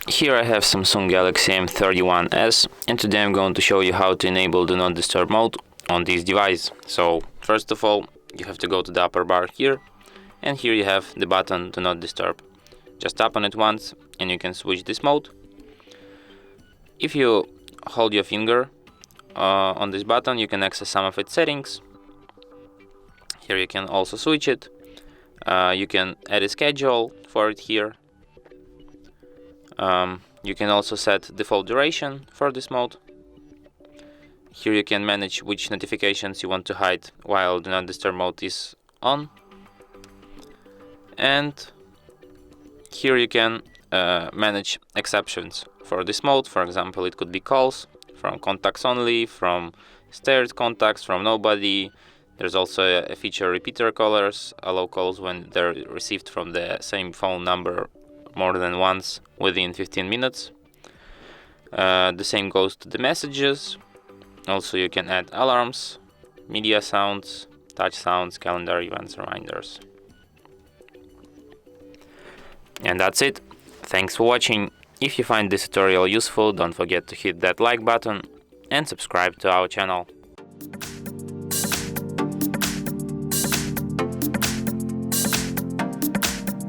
Here I have Samsung Galaxy M31s, and today I'm going to show you how to enable Do Not Disturb mode on this device. So first of all, you have to go to the upper bar here, and here you have the button Do Not Disturb. Just tap on it once and you can switch this mode. If you hold your finger on this button, you can access some of its settings. Here you can also switch it. You can add a schedule for it here. You can also set default duration for this mode. Here you can manage which notifications you want to hide while Do Not Disturb mode is on. And here you can manage exceptions for this mode. For example, it could be calls from contacts only, from stairs contacts, from nobody. There's also a feature repeater callers, allow calls when they're received from the same phone number more than once within 15 minutes. The same goes to the messages. Also you can add alarms, media sounds, touch sounds, calendar events, reminders. And that's it. Thanks for watching. If you find this tutorial useful, don't forget to hit that like button and subscribe to our channel.